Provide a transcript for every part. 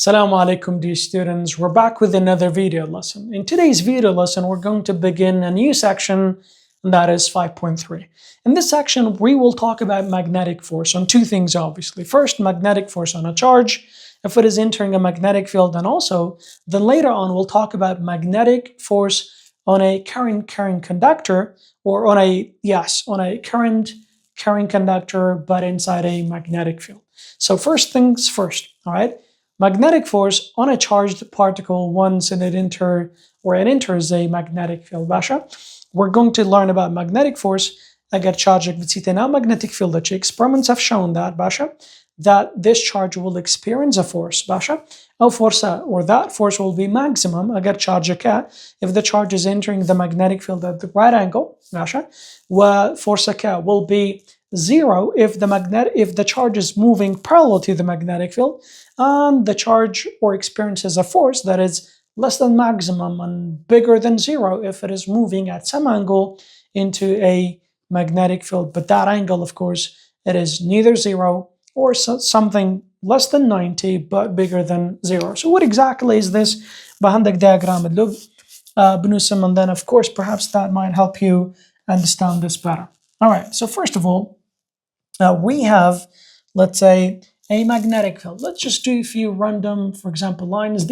Assalamu alaikum, dear students. We're back with another video lesson. In today's video lesson, we're going to begin a new section, and that is 5.3. In this section, we will talk about magnetic force on two things, obviously. First, magnetic force on a charge, if it is entering a magnetic field, and also, then later on, we'll talk about magnetic force on a current carrying conductor, or on a current carrying conductor, but inside a magnetic field. So first things first, all right? Magnetic force on a charged particle once it enters a magnetic field. Basha, we're going to learn about magnetic force اگر charge بتسيتنا magnetic field. The experiments have shown that that this charge will experience a force. أو فرصة, or that force will be maximum اگر charge if the charge is entering the magnetic field at the right angle. وفرصة will be zero if the charge is moving parallel to the magnetic field, and the charge or experiences a force that is less than maximum and bigger than zero if it is moving at some angle into a magnetic field. But that angle, of course, it is neither zero or something less than 90 but bigger than zero. So what exactly is this? بهندك diagram بنوسم, and then of course perhaps that might help you understand this better. All right, so first of all, we have, let's say, a magnetic field. Let's just do a few random, for example, lines.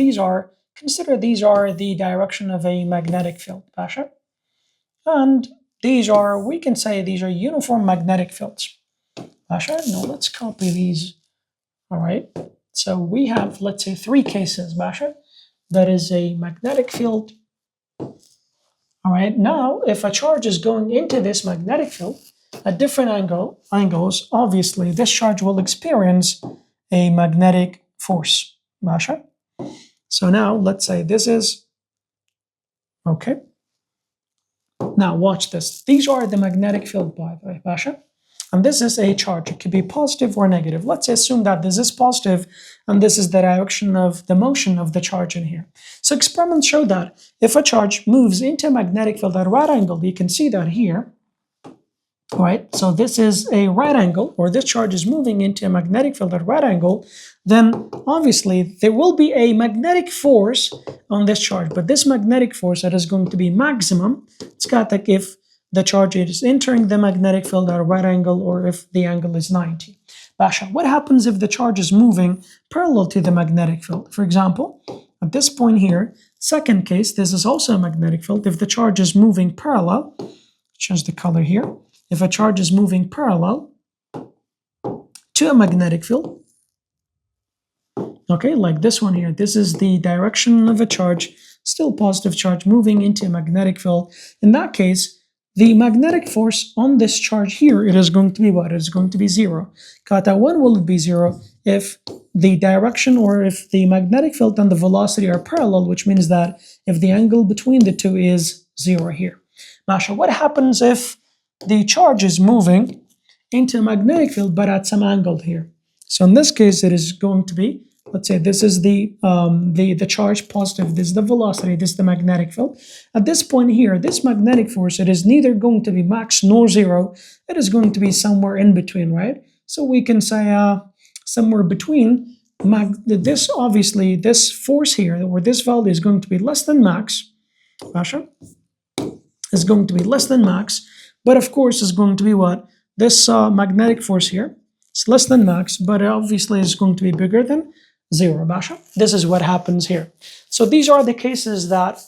Consider these are the direction of a magnetic field, Pasha. And we can say these are uniform magnetic fields. Pasha, now let's copy these. All right, so we have, let's say, three cases, Pasha. That is a magnetic field. All right, now if a charge is going into this magnetic field at different angles, obviously this charge will experience a magnetic force. Basha. So now let's say this is, okay. Now watch this. These are the magnetic field, by the way, Basha. And this is a charge. It could be positive or negative. Let's assume that this is positive and this is the direction of the motion of the charge in here. So experiments show that if a charge moves into a magnetic field at a right angle, you can see that here. All right, so this is a right angle, or this charge is moving into a magnetic field at a right angle, then obviously there will be a magnetic force on this charge, but this magnetic force that is going to be maximum, it's got like if the charge is entering the magnetic field at a right angle or if the angle is 90. Basha, what happens if the charge is moving parallel to the magnetic field? For example, at this point here, second case, this is also a magnetic field. If the charge is moving parallel, change the color here. If a charge is moving parallel to a magnetic field, okay, like this one here, this is the direction of a charge, still positive charge moving into a magnetic field. In that case, the magnetic force on this charge here, it is going to be what? It is going to be zero. Kata 1 will be zero if the direction or if the magnetic field and the velocity are parallel, which means that if the angle between the two is zero here. Masha, what happens if the charge is moving into a magnetic field but at some angle here? So in this case, it is going to be, let's say this is the charge positive, this is the velocity, this is the magnetic field. At this point here, this magnetic force, it is neither going to be max nor zero. It is going to be somewhere in between, right? So we can say somewhere between this, obviously this force here, or this value is going to be less than max. Pasha, is going to be less than max, but of course is going to be what? This magnetic force here, it's less than max, but obviously is going to be bigger than zero, Basha. This is what happens here. So these are the cases that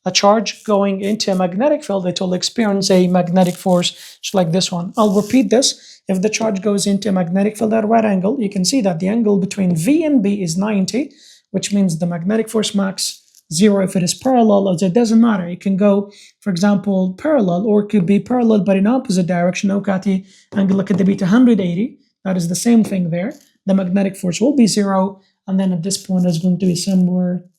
a charge going into a magnetic field, it will experience a magnetic force, just like this one. I'll repeat this. If the charge goes into a magnetic field at a right angle, you can see that the angle between V and B is 90, which means the magnetic force max zero. If it is parallel, it doesn't matter. It can go, for example, parallel, or it could be parallel but in opposite direction. Okati angle could be 180. That is the same thing there. The magnetic force will be zero, and then at this point is going to be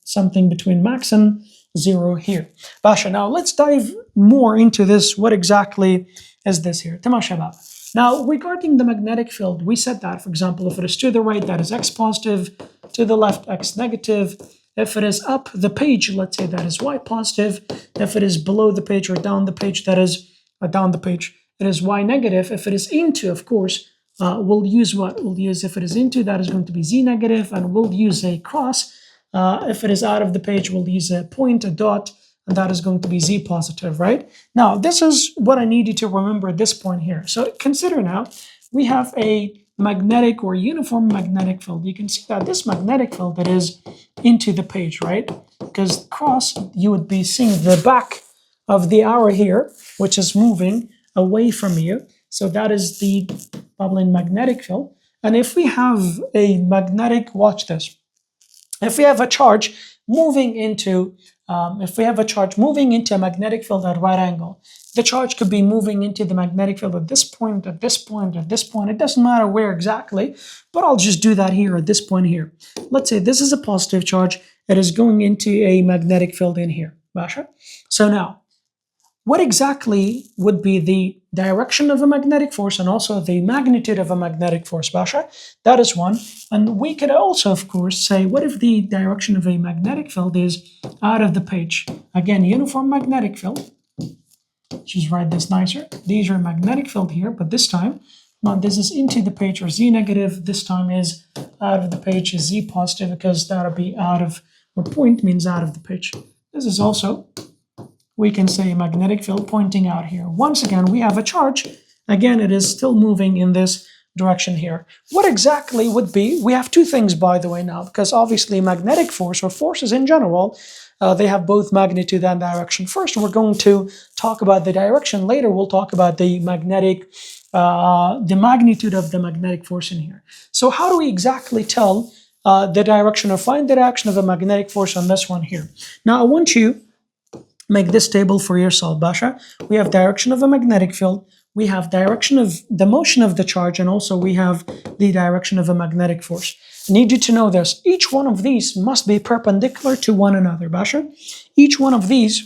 something between max and zero here. Basha, now let's dive more into this. What exactly is this here? Tamasha. Now, regarding the magnetic field, we said that, for example, if it is to the right, that is x positive, to the left, x negative. If it is up the page, let's say that is y positive. If it is below the page or down the page, that is down the page, it is y negative. If it is into, of course, we'll use what? We'll use, if it is into, that is going to be z negative, and we'll use a cross. If it is out of the page, we'll use a point, a dot, and that is going to be z positive, right? Now, this is what I need you to remember at this point here. So consider now, we have a magnetic or uniform magnetic field. You can see that this magnetic field that is into the page, right? Because cross, you would be seeing the back of the arrow here, which is moving away from you. So that is the bubbling magnetic field. And if we have a magnetic, watch this. If we have a charge moving into, a magnetic field at right angle, the charge could be moving into the magnetic field at this point, at this point, at this point. It doesn't matter where exactly, but I'll just do that here at this point here. Let's say this is a positive charge. It is going into a magnetic field in here. Basha? So now, what exactly would be the direction of a magnetic force and also the magnitude of a magnetic force, Basha? That is one. And we could also, of course, say, what if the direction of a magnetic field is out of the page? Again, uniform magnetic field. Just write this nicer. These are magnetic field here, but this time, not this is into the page or z negative. This time is out of the page is z positive, because that'll be out of, or point means out of the page. This is also, we can say, magnetic field pointing out here. Once again, we have a charge. Again, it is still moving in this direction here. What exactly would be, we have two things, by the way, now, because obviously magnetic force, or forces in general, they have both magnitude and direction. First, we're going to talk about the direction. Later, we'll talk about the magnetic, the magnitude of the magnetic force in here. So how do we exactly tell the direction, or find the direction of a magnetic force on this one here? Now, I want you make this table for yourself, Basha. We have direction of a magnetic field, we have direction of the motion of the charge, and also we have the direction of a magnetic force. I need you to know this. Each one of these must be perpendicular to one another, Basha. Each one of these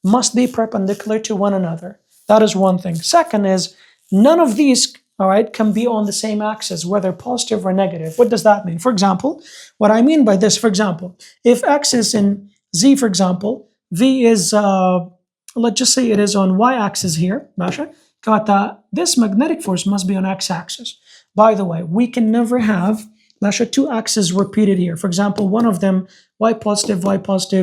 must be perpendicular to one another. That is one thing. Second is, none of these, all right, can be on the same axis, whether positive or negative. What does that mean? For example, what I mean by this, for example, if x is in z, for example, v is, let's just say it is on y-axis here, Basha. This magnetic force must be on x-axis. By the way, we can never have, Basha, two axes repeated here. For example, one of them y positive,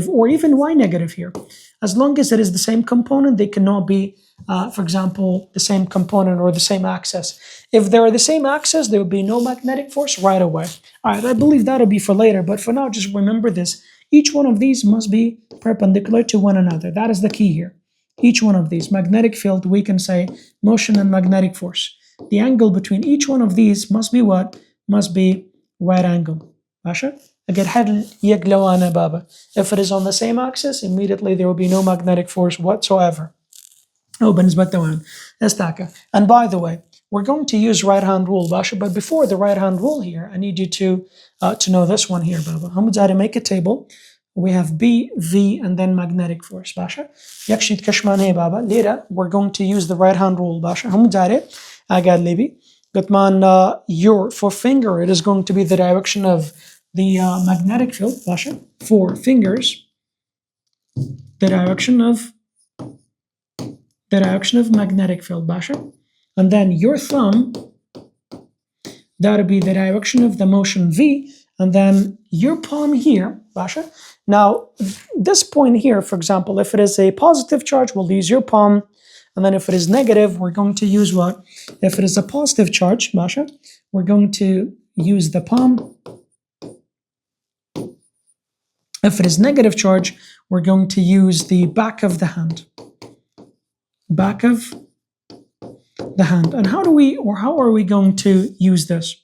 or even y negative here. As long as it is the same component, they cannot be, for example, the same component or the same axis. If they are the same axis, there will be no magnetic force right away. All right, I believe that'll be for later, but for now, just remember this. Each one of these must be perpendicular to one another. That is the key here. Each one of these, magnetic field, we can say motion and magnetic force. The angle between each one of these must be what? Must be right angle. Basha? If it is on the same axis, immediately there will be no magnetic force whatsoever. And by the way, we're going to use right hand rule, Basha, but before the right hand rule here, I need you to know this one here, Baba. Hamudari, make a table. We have B, V, and then magnetic force, Basha. Yakshit kashmane, Baba. Later, we're going to use the right hand rule, Basha. Hamudari, Agad Libi. Gutman, your, for finger, it is going to be the direction of the magnetic field, Basha. For fingers, the direction of magnetic field, Basha. And then your thumb, that would be the direction of the motion V, and then your palm here, Basha. Now, this point here, for example, if it is a positive charge, we'll use your palm, and then if it is negative, we're going to use what? If it is a positive charge, Basha, we're going to use the palm. If it is negative charge, we're going to use the back of the hand. Back of the hand. And how are we going to use this?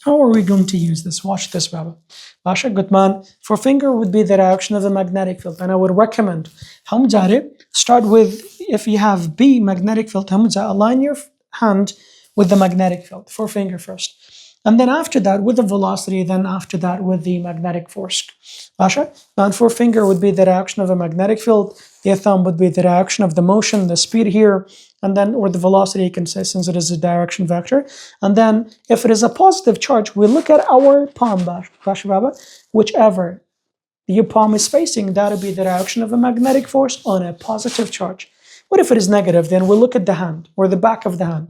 How are we going to use this? Watch this, Baba. Basha, Gutman, for finger would be the direction of the magnetic field. And I would recommend, Hamzare, start with, if you have B, magnetic field, Hamza, align your hand with the magnetic field, for finger first. And then after that, with the velocity, then after that, with the magnetic force. Basha, and for finger would be the direction of the magnetic field. The thumb would be the direction of the motion, the speed here, and then, or the velocity, you can say, since it is a direction vector. And then, if it is a positive charge, we look at our palm, Basha Baba, whichever your palm is facing, that would be the direction of a magnetic force on a positive charge. What if it is negative? Then we'll look at the hand or the back of the hand.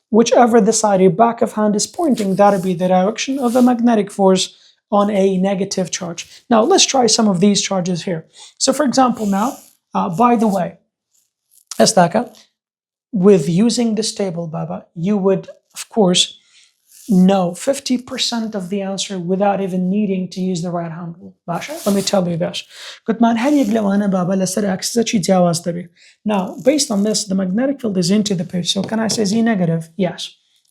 Whichever the side your back of hand is pointing, that'll be the direction of the magnetic force on a negative charge. Now let's try some of these charges here. So for example now, by the way, Estaka, with using this table, Baba, you would, of course, know 50% of the answer without even needing to use the right hand rule. Basha, let me tell you this. Now, based on this, the magnetic field is into the page. So can I say Z negative? Yes.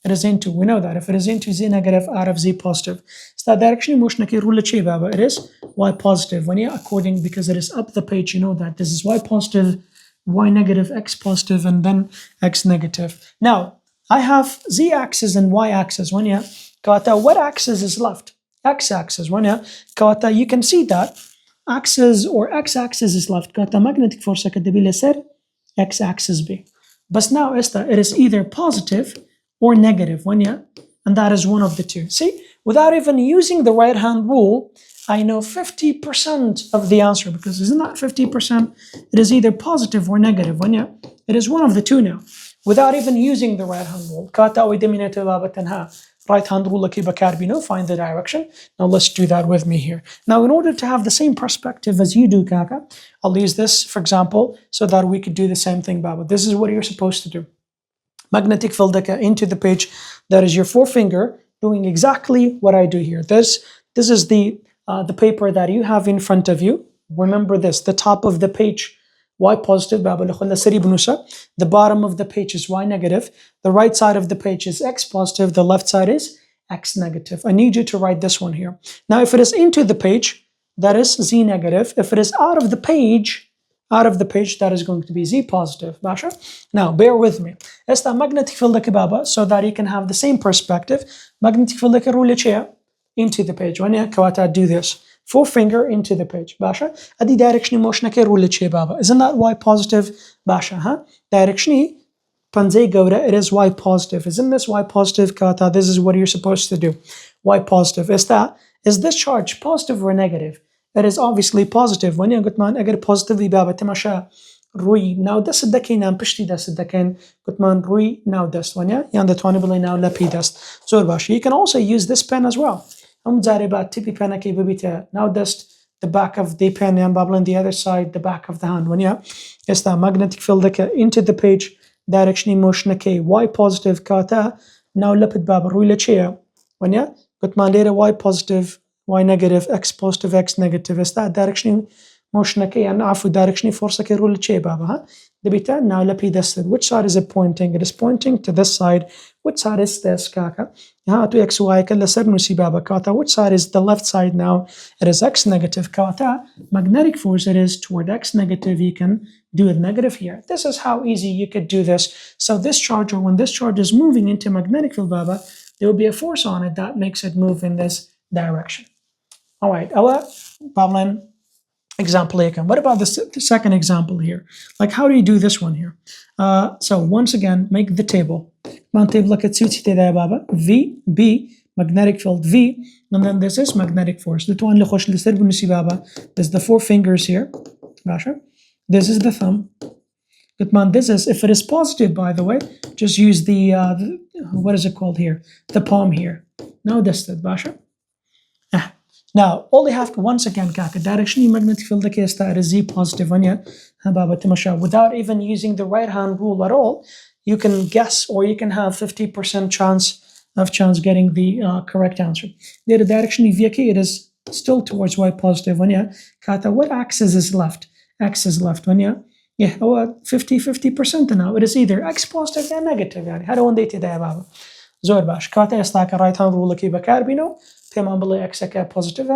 It is into, we know that. If it is into Z negative out of Z positive. So that direction motion rule Baba. It is Y positive. When you're according, because it is up the page, you know that this is Y positive, Y negative, X positive, and then X negative. Now, I have Z-axis and Y-axis. When you what axis is left? X-axis. When you can see that axis or X-axis is left. Magnetic force X-axis B. But now it is either positive or negative. And that is one of the two. See, without even using the right-hand rule, I know 50% of the answer, because isn't that 50%? It is either positive or negative. It is one of the two now, without even using the right hand rule. Right hand rule, find the direction. Now let's do that with me here. Now, in order to have the same perspective as you do, Kaka, I'll use this, for example, so that we could do the same thing, Baba. This is what you're supposed to do. Magnetic field into the page. That is your forefinger doing exactly what I do here. This is the paper that you have in front of you. Remember this, the top of the page, Y positive, the bottom of the page is Y negative, the right side of the page is X positive, the left side is X negative. I need you to write this one here. Now, if it is into the page, that is Z negative. If it is out of the page, that is going to be Z positive. Basha? Now, bear with me. Esta magnetic field so that you can have the same perspective. Magnetic field into the page. When you do this, forefinger into the page. Basha. Adi direction motion rule baba. Isn't that Y positive? Basha, huh? Direction panze gauda, it is Y positive. Isn't this Y positive? Kawata, this is what you're supposed to do. Y positive. Is this charge positive or negative? It is obviously positive. When you gutman agar positively baba tamasha روی ناو دست دکینم پشتی دست دکن گفتمان روی ناو دست ونیا یان دتوانی بلی ناو لپی دست زور باشه. You can also use this pen as well. بعد تیپی pen که ببیته ناو دست the back of the pen یان بابلن the other side the back of the hand ونیا استا magnetic field که into the page direction motion که y positive کاتا ناو لپت باب روی لچیه ونیا گفتمان لیره y positive y negative x positive x negative استا direction motion يعني عفوا direction force ke rule che baba ha debita now lapi dested. Which side is it pointing? It is pointing to this side. Which side is this kaka ha to x y kala sar nusi baba kata. Which side is the left side now? It is x negative kata. Magnetic force it is toward x negative. You can do it negative here. This is how easy you could do this. So this charge, or when this charge is moving into magnetic field baba, there will be a force on it that makes it move in this direction. All right, Ella Pavlin example. What about the second example here? Like, how do you do this one here? So once again, make the table. V, B, magnetic field V, and then this is magnetic force. There's the four fingers here. This is the thumb. This is, if it is positive, by the way, just use the what is it called here? The palm here. Now this is Basha. Now, all you have to, once again, kaka, direction magnetic field is Z positive, without even using the right hand rule at all, you can guess, or you can have 50% chance getting the correct answer. The direction it is still towards Y positive, what axis is left? X is left, 50% now. It is either X positive or negative. How do you do that? Zor bash. Kata is like a right hand rule ki bakarbino. X positive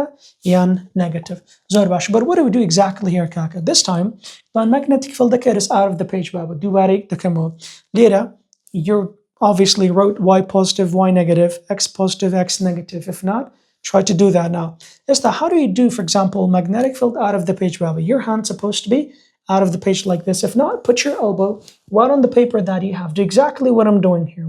and negative. Zorbash. But what do we do exactly here, Kaka? This time, the magnetic field is out of the page, Baba. Do the camo. Later, you obviously wrote Y positive, Y negative, X positive, X negative. If not, try to do that now. How do you do, for example, magnetic field out of the page, Baba? Your hand's supposed to be out of the page like this. If not, put your elbow right on the paper that you have. Do exactly what I'm doing here.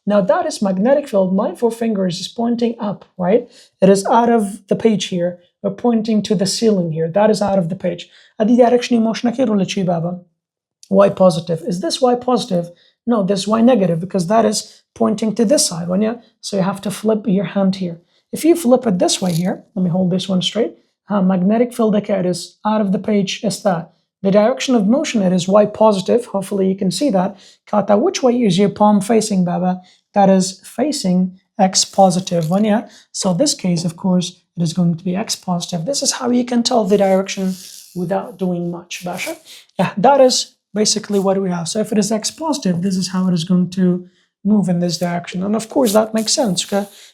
Now that is magnetic field. My four fingers is pointing up, right? It is out of the page here. We're pointing to the ceiling here. That is out of the page. Adi direction motion ke rule chi baba. y positive. Is this y positive? No, this y negative, because that is pointing to this side. So you have to flip your hand here. If you flip it this way here, let me hold this one straight. Magnetic field it is out of the page is that. The direction of motion it is y positive. Hopefully you can see that. Kata, which way is your palm facing, Baba? That is facing x positive. So this case, of course, it is going to be x positive. This is how you can tell the direction without doing much, Basha. Yeah, that is basically what we have. So if it is x positive, this is how it is going to move in this direction. And of course that makes sense.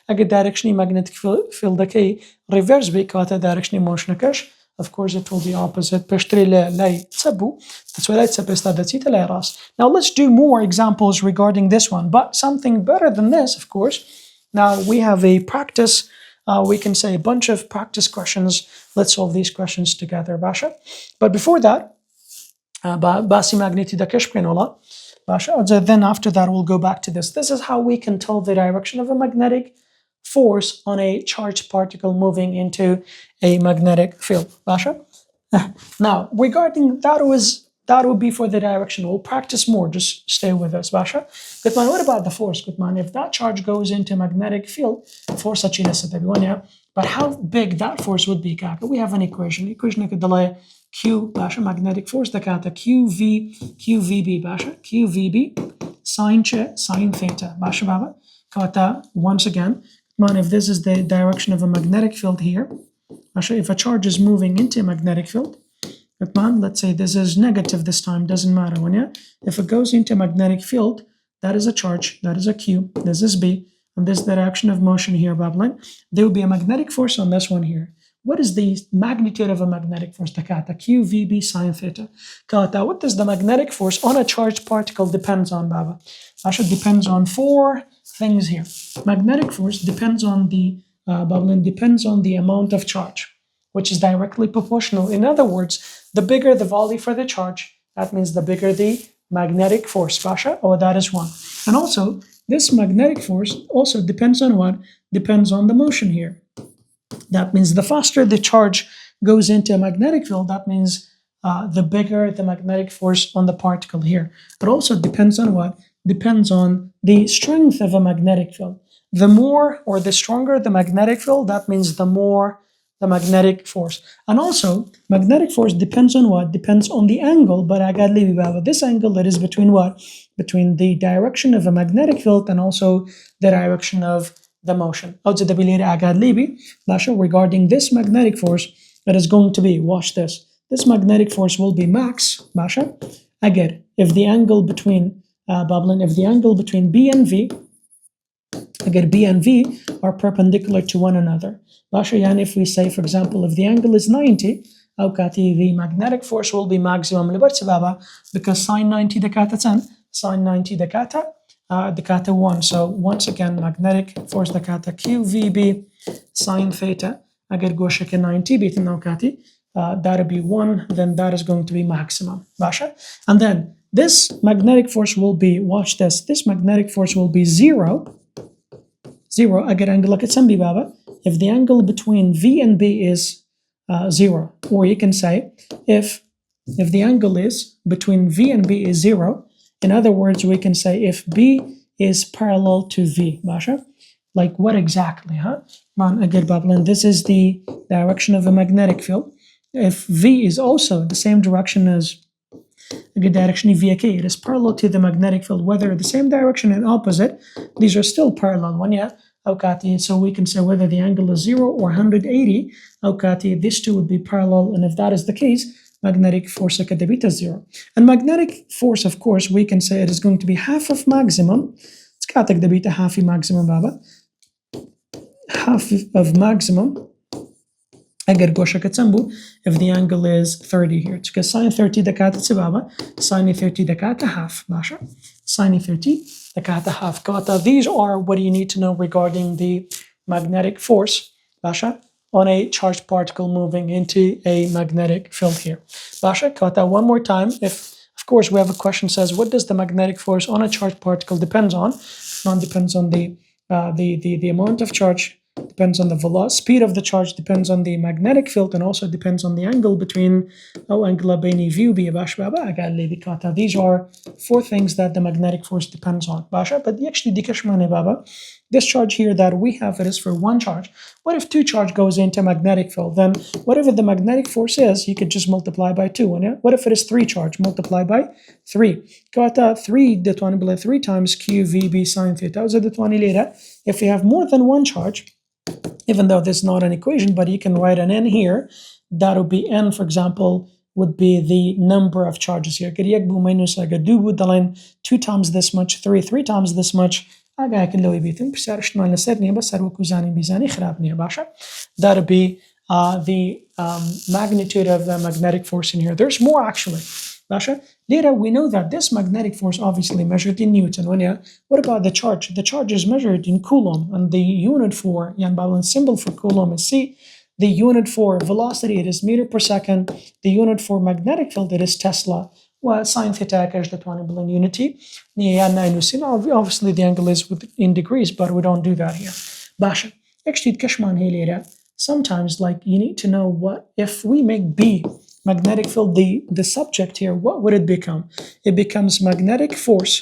Again, direction magnetic field reverse direction motion. Of course it will be opposite. Now let's do more examples regarding this one, but something better than this, of course. Now we have a practice, we can say a bunch of practice questions. Let's solve these questions together, Basha. But before that, basi magneti da keshprenola. Then after that, we'll go back to this. This is how we can tell the direction of a magnetic force on a charged particle moving into a magnetic field. Basha? Now, regarding that would be for the direction. We'll practice more. Just stay with us, Basha. Good man, what about the force? Good man, if that charge goes into a magnetic field, force but how big that force would be, Kaka? We have an equation. Equation Q Basha magnetic force dakata QVB Basha QVB sine theta Basha Baba Kata once again. Man, if this is the direction of a magnetic field here, Basha, if a charge is moving into a magnetic field, but man, let's say this is negative this time, doesn't matter if it goes into a magnetic field, that is a charge, that is a Q, this is B, and this direction of motion here, Babylon, there will be a magnetic force on this one here. What is the magnitude of a magnetic force? Kata QVB sine theta. Kata, what does the magnetic force on a charged particle depends on, Baba? Asha depends on 4 things here. Magnetic force depends on the depends on the amount of charge, which is directly proportional. In other words, the bigger the volume for the charge, that means the bigger the magnetic force, Basha. Oh, that is 1. And also, this magnetic force also depends on what? Depends on the motion here. That means the faster the charge goes into a magnetic field, that means the bigger the magnetic force on the particle here. But also depends on what? Depends on the strength of a magnetic field. The more or the stronger the magnetic field, that means the more the magnetic force. And also, magnetic force depends on what? Depends on the angle, but this angle that is between what? Between the direction of a magnetic field and also the direction of the motion. Regarding this magnetic force, that is going to be, watch this. This magnetic force will be max, Basha. Again, if the angle between B and V, again, B and V are perpendicular to one another. Basha, and if we say, for example, if the angle is 90, the magnetic force will be maximum because sine 90 dakata 10, sine 90 dakata dakata 1. So once again, magnetic force dakata QVB sine theta agar goshaka 90 bit naukati that'll be 1, then that is going to be maximum. Basha. And then this magnetic force will be, watch this magnetic force will be 0 agar angle at Baba. If the angle between V and B is 0, or you can say if the angle is between V and B is 0, in other words, we can say if B is parallel to V, Basha. Like what exactly, this is the direction of a magnetic field. If V is also the same direction as direction VK, it is parallel to the magnetic field, whether the same direction and opposite, these are still parallel. So we can say whether the angle is 0 or 180, these two would be parallel, and if that is the case, magnetic force is 0. And magnetic force, of course, we can say it is going to be half of maximum. It's half of maximum, Baba. Half of maximum. If the angle is 30 here. Because sine 30 dakata Baba, sine 30 dakata half, Basha. Sine 30 dakata half. Kata. These are what you need to know regarding the magnetic force, Basha, on a charged particle moving into a magnetic field here. Basha, Kata, one more time. If, of course, we have a question says, what does the magnetic force on a charged particle depends on? It depends on the amount of charge depends on the velocity. Speed of the charge depends on the magnetic field and also depends on the angle between angle بين V و B باش بابا قال لي بكاتا. These are four things that the magnetic force depends on. Basha, but actually ديكش معنى بابا. This charge here that we have, it is for one charge. What if two charge goes into magnetic field? Then whatever the magnetic force is, you could just multiply by 2. What if it is 3 charge? Multiply by 3. Kata 3 detwani below 3 times QVB sine theta. So detwani later. If you have more than one charge, even though this is not an equation, but you can write an n here. That would be n, for example, would be the number of charges here. Minus 2 times this much, 3 times this much. That would be the magnitude of the magnetic force in here. There's more actually. Later, we know that this magnetic force obviously measured in Newton. What about the charge? The charge is measured in Coulomb, and the unit for symbol for Coulomb is C. The unit for velocity, it is meter per second. The unit for magnetic field, it is Tesla. Sine theta in unity. Obviously, the angle is in degrees, but we don't do that here. Basha. Sometimes, like, you need to know what if we make B magnetic field the subject here, what would it become? It becomes magnetic force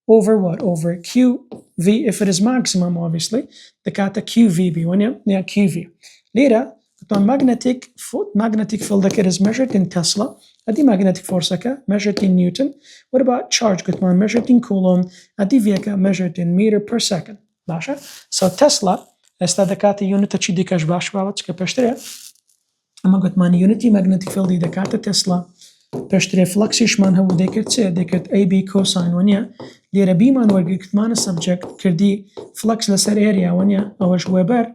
over what? Over QV, if it is maximum, obviously. The kata QVB, QV. Later, magnetic field that is measured in Tesla. The magnetic force measured in Newton. What about charge? Measured in Coulomb. The measured in meter per second. So Tesla, the unit that you dikash اما قلت ماني unity magnetic field إذا كانت تسلا بشتري فلكسيش من هو ديكت A B cosine ونيا ليرة B من ورقت مان subject كردي فلكس لسر area ونيا أوش ويبر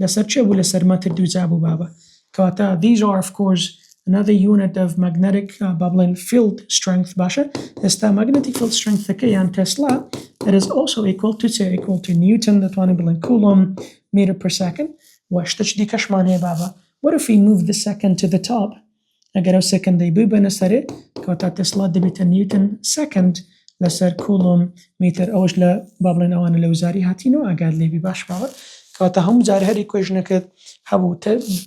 لسر شيء ولسر ما تردو زابو بابا كواتا. These are of course another unit of magnetic bubbling field strength باشا. Esta magnetic field strength كيان Tesla, it is also equal to Newton that one in Coulomb meter per second. واشتش دي كشمان هي بابا. What if we move the second to the top? أجر second دي بيبقى نسرة كواتا تسلا دبيت نيوتن second لسر كولوم متر أوش لا بابلين أو أنا لو زاري هاتينو أجر لي بباش بابا كواتا هم زاري هذه equation كده هبو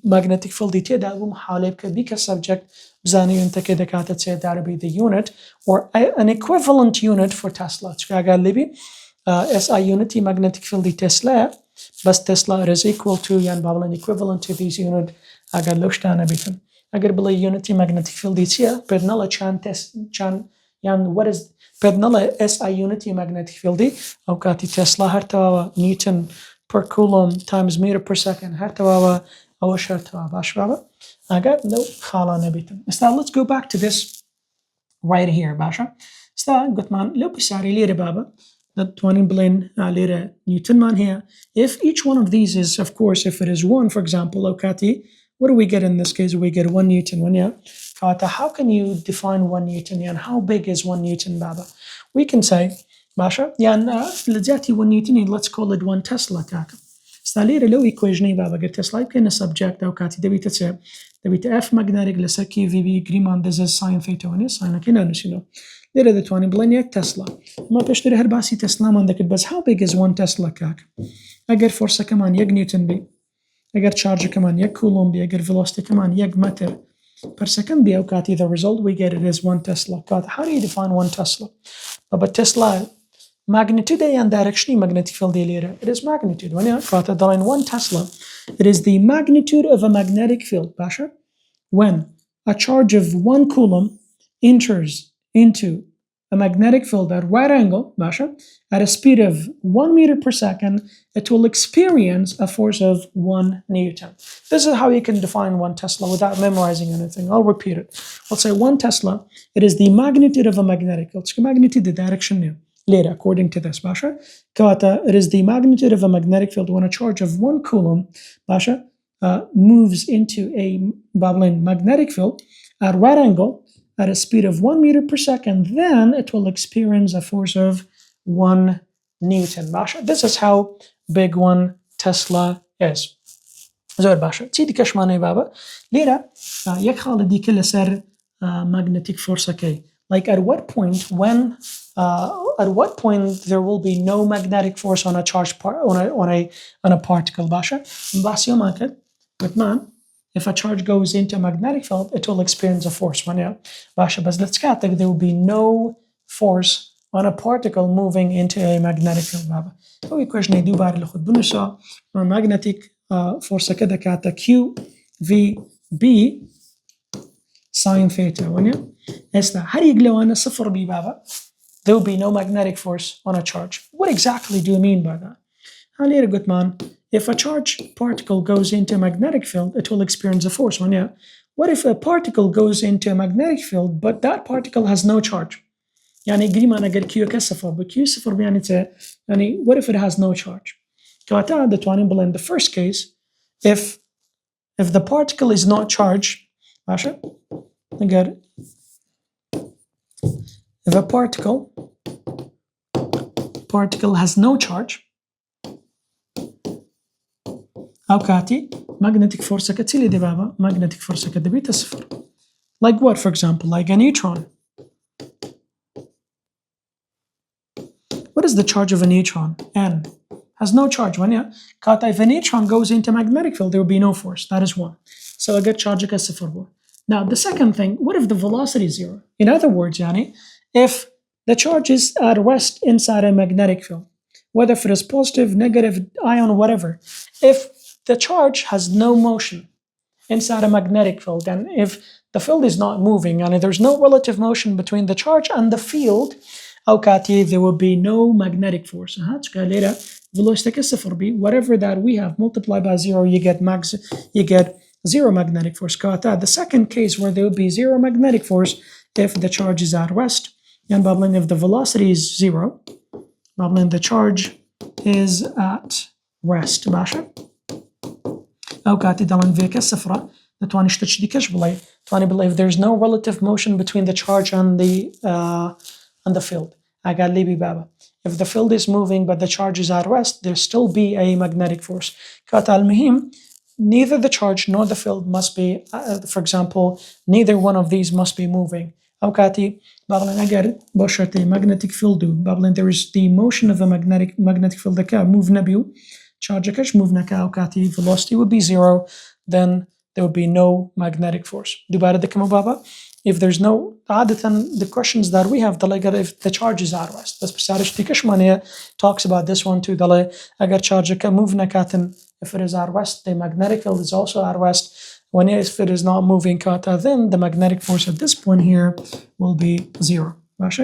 magnetic field دي تيدا أبو محاولة بك subject بزاني أنت كده كاتا تسير be the unit or an equivalent unit for Tesla. أجر لي بي SI unity magnetic field دي تسلا. بس Tesla is equal to yan bablan equivalent to these unit agar loshtan abitan agar bla unity magnetic field here pednala chan yan what is pednala SI unity magnetic field او kati Tesla hartawa Newton per coulomb times meter per second hartawa awash hartawa bashbaba agar no khala abitan. Let's go back to this right here basha. Gutman lo bisari lira baba that one in Berlin later Newton man here. If each one of these is, of course, if it is 1, for example, Okati, what do we get in this case? We get 1 Newton, 1 yeah. How can you define 1 Newton? And how big is 1 Newton, Baba? We can say, Basha, لذاتي 1 Newton, let's call it 1 Tesla كاكا. استالير لو equation Baba get Tesla كأنه subject Okati دبيت F magnetic لسكي VB Griman this is sine theta one sine كنا نسينو. Later the 20 بلين Tesla. ما بشتري هرباسي Tesla من ذاك بس how big is 1 Tesla كاك؟ أجر فرصة كمان يج نيوتن بي. أجر charge كمان يج كولوم بي. أجر velocity كمان يج متر per second بي. أوكاتي the result we get it is 1 Tesla. كات how do you define 1 Tesla? But Tesla magnitude and direction magnetic field later. It is magnitude. When you got the line 1 Tesla, it is the magnitude of a magnetic field. Basha, when a charge of 1 coulomb enters into a magnetic field at right angle, Basha, at a speed of 1 meter per second, it will experience a force of 1 Newton. This is how you can define 1 Tesla without memorizing anything. I'll repeat it. Let's say 1 Tesla, it is the magnitude of a magnetic field. Magnitude, the direction here. Later, according to this, Basha, it is the magnitude of a magnetic field when a charge of 1 coulomb, Basha, moves into a bubbling magnetic field at right angle at a speed of 1 meter per second, then it will experience a force of 1 Newton. Basha. This is how big 1 Tesla is. زود باشا تيدي كش ماني بابا ليرة يكخال دي كل سر magnetic force كي Like at what point at what point there will be no magnetic force on a charged on a particle باشا بس يوم أكد man, if a charge goes into a magnetic field it will experience a force when باشا بس let's get there will be no force on a particle moving into a magnetic field بابا هو equation يدو بار اللي خد بنسا magnetic force كده كاتا Q V B sin theta when هسه هل يقلو أنا صفر بي بابا there will be no magnetic force on a charge. What exactly do you mean by that? Halleluja, good man. If a charged particle goes into a magnetic field, it will experience a force. What if a particle goes into a magnetic field, but that particle has no charge? يعني قريبا أنا قال Q كصفر, but Q صفر يعني what if it has no charge? In the first case, if the particle is not charged, if a particle has no charge, أوكاتي magnetic force كتيلي دي بابا magnetic force كدبي تصفر. Like what, for example? Like a neutron. What is the charge of a neutron? N. Has no charge. If a neutron goes into a magnetic field, there will be no force. That is one. So I get charge كصفر. Now the second thing, what if the velocity is zero? In other words, if the charge is at rest inside a magnetic field, whether if it is positive, negative, ion, whatever, if the charge has no motion inside a magnetic field, and if the field is not moving and there's no relative motion between the charge and the field, there will be no magnetic force. Whatever that we have multiplied by zero, you get zero magnetic force. The second case where there will be zero magnetic force if the charge is at rest, and if the velocity is zero, the charge is at rest. باشا أوكاتي دلن فيك الصفرة نتواني شتشدي كش بلاي تواني بلاي if there's no relative motion between the charge and the field. قال لي ببابا if the field is moving but the charge is at rest, there still be a magnetic force. كاتا المهم neither the charge nor the field must be, for example, neither one of these must be moving. أوكاتي بابلن أجر بشرتي magnetic field do بابلن there is the motion of a magnetic field that move نبيو charge كش move نكا أوكاتي velocity would be zero, then there would be no magnetic force. Do بارد كم بابا if there's no عادة the questions that we have if the charge is at rest بس بسارش تكش مانية talks about this one too دلي أجر charge كا move نكاتن if it is at rest the magnetic field is also at rest. If it is not moving kata, then the magnetic force at this point here will be zero.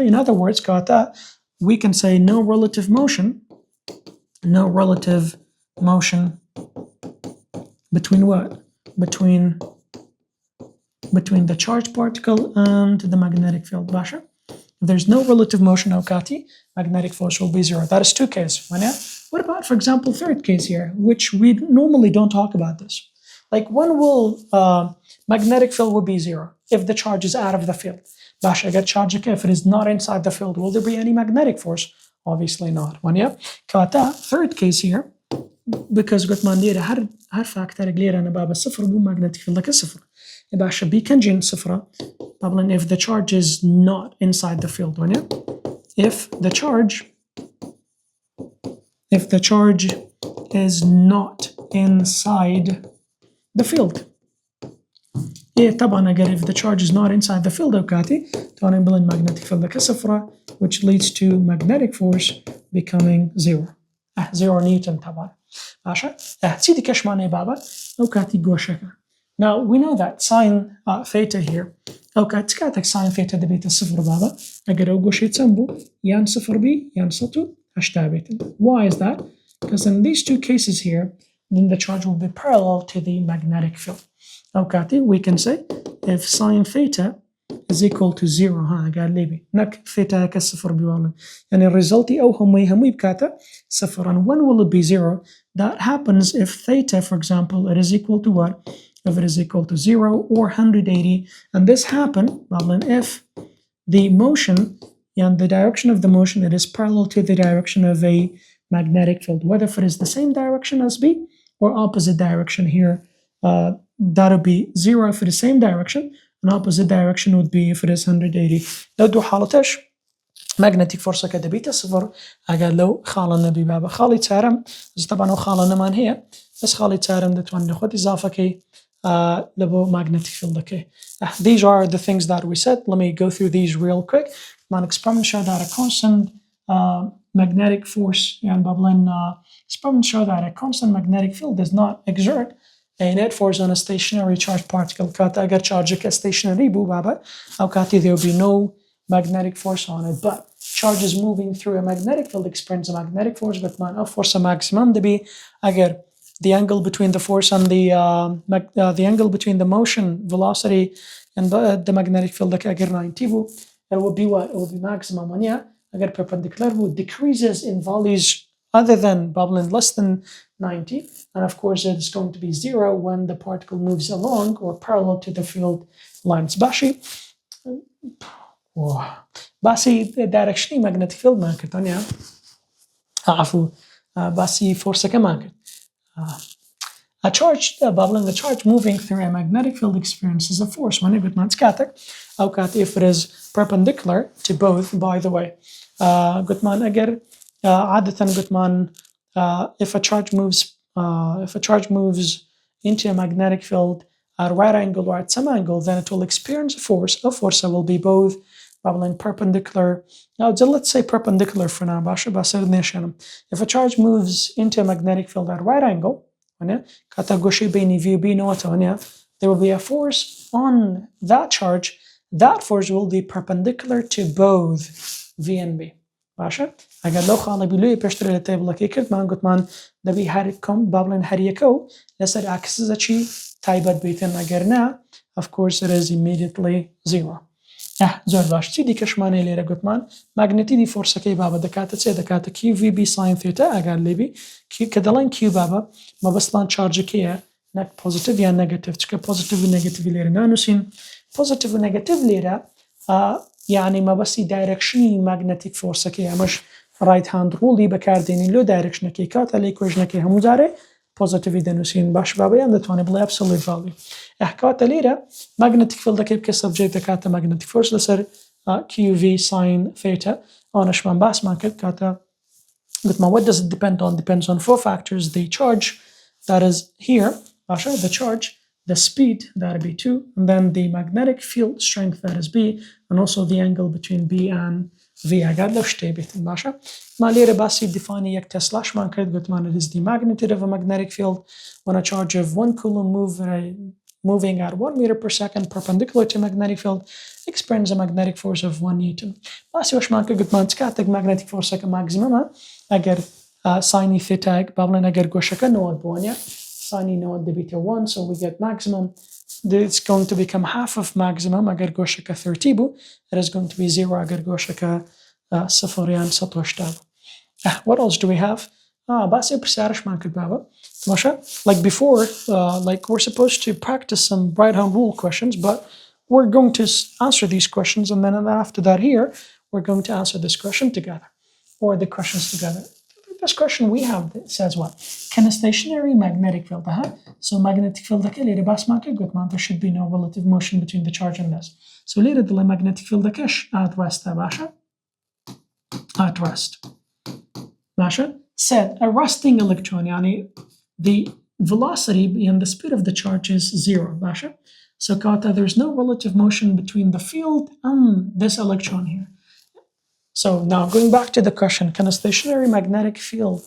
In other words, kata, we can say no relative motion between what? Between the charged particle and the magnetic field. If there's no relative motion, Kati, magnetic force will be zero. That is two cases. What about, for example, third case here, which we normally don't talk about this. Like when will magnetic field will be zero? If the charge is out of the field. I get charge if it is not inside the field, will there be any magnetic force? Obviously not. Kata, third case here, because got mandira har factor غير أنا بابا صفر بو magnetic field لك صفر. باشا بي كنجين صفرة. طبعا if the charge is not inside the field. If the charge is not inside the field. طبعا أجر if the charge is not inside the field أوكاتي طبعا بلن magnetic field لك صفرة, which leads to magnetic force becoming zero. زيرو نيوتن طبعا. ماشي؟ تسيدي كش معنى بابا أوكاتي جوشكا. Now we know that sine theta here. أوكاتي كاتك sine theta دبيت الصفر بابا. أجر أوجوشي تسمبو يان صفر بي يان سطو أشتابيتن. Why is that? Because in these two cases here, then the charge will be parallel to the magnetic field. أوكاتي we can say if sine theta is equal to zero. قال لي بي نك ثيتا كصفر بيوانا يعني الريزلت أو همي بكاتا صفر. And when will it be zero? That happens if theta, for example, it is equal to what? If it is equal to 0 or 180, and this happen if the motion and the direction of the motion it is parallel to the direction of a magnetic field, whether if it is the same direction as B or opposite direction here, that'll be 0 if it is same direction, and opposite direction would be if it is 180. لو دو حالتش magnetic force كده بيتا صفر اگر لو خالنا ببابا خالي تارم طبعا خالنا من هي بس خالي تارم دتوان خد إضافة كي لبو magnetic field okay. These are the things that we said. Let me go through these real quick. My experiment showed that a constant magnetic force and bubbling experiment showed that a constant magnetic field does not exert a net force on a stationary charged particle. كات اگر charge a stationary بو بابا أو كاتي there will be no magnetic force on it, but charges moving through a magnetic field experience a magnetic force, but man force a maximum to be again the angle between the force and the angle between the motion velocity and the magnetic field like again 90 it will be what? It will be maximum when yeah again perpendicular decreases in values other than bubbling less than 90, and of course it is going to be 0 when the particle moves along or parallel to the field lines. باسي directionally magnetic field ما كنت أنا عفوا باسي force كمان كنت a charge bubbling a charge moving through a magnetic field experiences a force when it not static أو كات if it is perpendicular to both. By the way قلت مان أجر عادة قلت مان if a charge moves into a magnetic field at a right angle or at some angle, then it will experience a force. A force that will be both bubbling perpendicular. Now, let's say perpendicular for now. If a charge moves into a magnetic field at a right angle, there will be a force on that charge. That force will be perpendicular to both V and B. اگر لو خانه بلوی پشتر تیبل که کرد من گفت من دبی هر کم بابلن هر یکو لسر عکس زچی تایبت بیتن اگر نه of course it is immediately 0. زور باش چی دیکش معنی لیره گفت من مغناطیسی دی فورس کی بابا دکات چه دکات کیو وی بی ساین ثیتا اگر لیبی کی کدلن کیو بابا ما بسلان چارج کیه نک پوزیتیو یا نگاتیو چکه پوزیتیو و نگاتیو لیره نانوسین پوزیتیو و نگاتیو لیره يعني ما بس دايركشني magnetic force كي مش right hand rule بكارديني لو دايركشن كي كات على equation كي هم داره positive دنوسين باش بابا عند تواني بلا absolute value احكات ليرة magnetic field كي بك subject كات magnetic force لسر QV sin theta أناش من بس ما كت كات قلت ما what does it depend on depends on 4 factors: the charge that is here the charge, the speed that would be 2, and then the magnetic field strength that is B, and also the angle between B and V. أقعد لو شتي بيتن باشا ما ليرة باسي define يك تسلاش ما كرد قلت ما it is the magnitude of a magnetic field when a charge of 1 coulomb moving at 1 meter per second perpendicular to magnetic field experiences a magnetic force of 1 Newton. باسي وش ما كرد قلت ما تكاتك magnetic force كا maximum أقر سايني ثيتا بابلن أقر قوشكا نواد بوانيا sine node the beta 1, so we get maximum. It's going to become half of maximum agar goshaka 30 bu. It is going to be 0 agar goshaka safarian satoshtab. What else do we have? Basi persarish market baba. Like before, like we're supposed to practice some right hand rule questions, but we're going to answer these questions, and then after that here, we're going to answer this question together, or the questions together. This question we have says what? Can a stationary magnetic field, so magnetic field there should be no relative motion between the charge and this. So later the magnetic field at rest at rest. Said a resting electron, the velocity and the speed of the charge is 0. So there's no relative motion between the field and this electron here. So now going back to the question, can a stationary magnetic field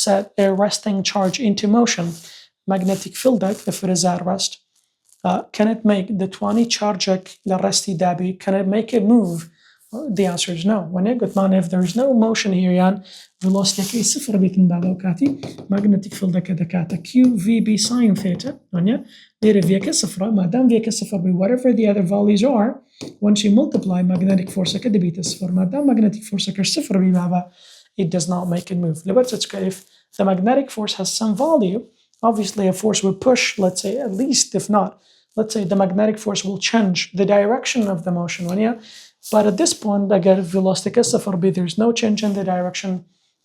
set a resting charge into motion? Magnetic field, if it is at rest, can it make the 20 charge resti dabi, can it make it move? Well, the answer is no. If there is no motion here, velocity is magnetic field QVB sine theta, whatever the other values are, once you multiply magnetic force magnetic force it does not make it move. If the magnetic force has some value, obviously a force will push, let's say, at least if not, let's say the magnetic force will change the direction of the motion. But at this point, velocity there's no change in the direction.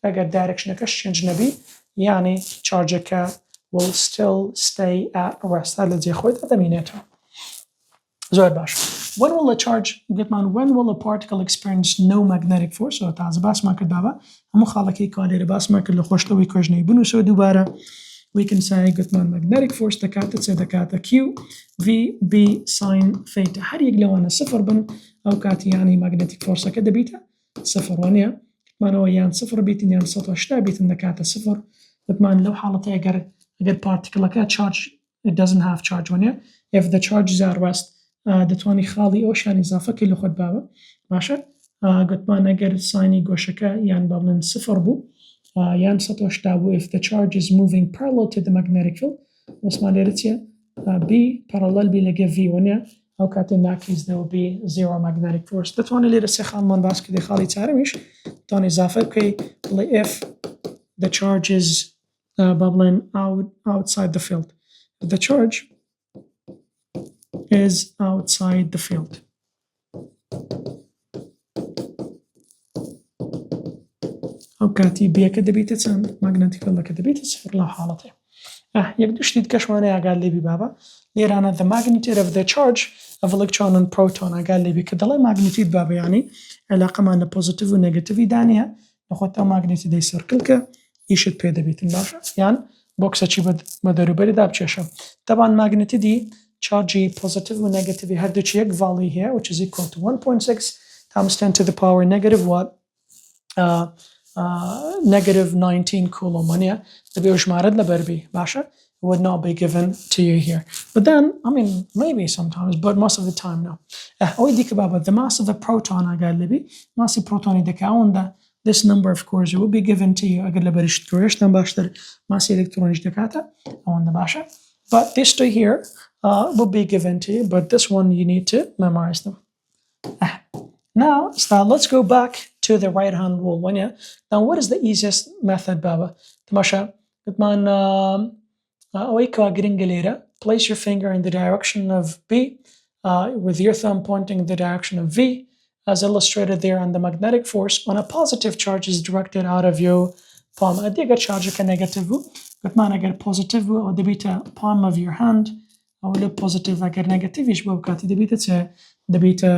Direction change charge will still stay at rest. زۆر باش. When will a charge گوتمان when will a particle experience no magnetic force؟ تازە باسمان کرد بابا هەموو خاڵەکەی کارێرە باسمان کرد لە خۆشتەوەی کوێژنەی بنووسەوە دووبارە. We can say گوتمان magnetic force دەکاتە چێ دەکاتە Q V B sin theta. هەر یەک لەوانە سفر بن ئەو کاتی یانی magnetic forceەکە دەبیتە سفر وانە گوتمانەوە یان سفر بیتن یان 180 بیتن دەکاتە سفر. گوتمان لەو حاڵەتە ئەگەر particle charge it doesn't have charge وانە if the charges are rest دەتوانی خاڵی ئەوشیان ئیزافەکەی لە خۆت باوە باشە. گوتمان ئەگەر ساینی گۆشەکە یان بەڵێن سفر بوو یان 180 بوو if the charge is moving parallel to the magnetic field وەسمان لێرە چیە B parallel B لەگە V وانە ئەو کاتێ in that case there will be zero magnetic force. دەتوانێت لێرە سێ خاڵمان باس کردی خاڵی چارەمیش دەتوانێت ئیزافە بکەی بڵێ if the charge is بەڵێن outside the field. If the charge is outside the field. ئەو کاتی بیەکە دەبیتە چەند magnetic fieldەکە دەبیتە سفر لەو حاڵەتێ. یەک دوو شتی کەشوانەیە ئاگاد لێبی بابا لێرانە the magnitude of the charge of electron and proton ئاگاد لێبی کە دەڵێ magnitude بابا یانی علاقەمان لە پۆزیتیڤ و نێگەتیڤی دانیە لەخۆت ئەو magnitude سرکل کە ئیشت پێ دەبیتن باشە یان بۆ کسەچی بە دەوروبەریدا بچێشە. طبعا magnitude charge positive و negative هەردووچی یەک value here which is equal to 1.6 times 10 to the power negative what negative 19 coulomb وانە دەبێ ژمارەت لەبەر بی باشە would not be given to you here. But then, I mean, maybe sometimes, but most of the time, no. أوي ديك بابا the mass of a proton أقال لبي mass of proton دكاون this number of course will be given to you أقال لبرش ترويش نباشتر mass electronic دكاتا أون دباشا. But these two here will be given to you, but this one you need to memorize them. Now, let's go back to the right hand rule. Now, what is the easiest method, Baba? Tamasha, place your finger in the direction of B with your thumb pointing in the direction of V as illustrated there, and the magnetic force on a positive charge is directed out of your palm. I dig a charge a negative, but man I get positive or the beta palm of your hand or look positive I get negative ish the beta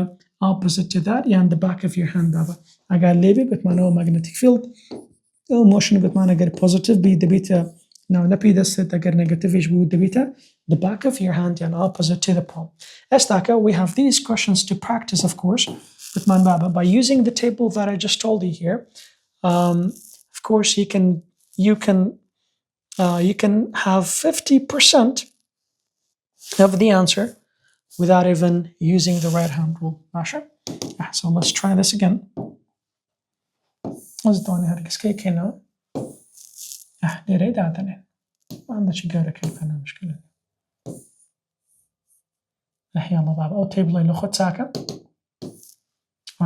opposite to that and the back of your hand baba. I got label but man magnetic field motion but man I get positive be the beta now lapi this I get negative ish with the beta the back of your hand and opposite to the palm. Estaka we have these questions to practice of course with man baba by using the table that I just told you here. Of course you can have 50% of the answer without even using the right hand rule. So let's try this again. Let's do it now.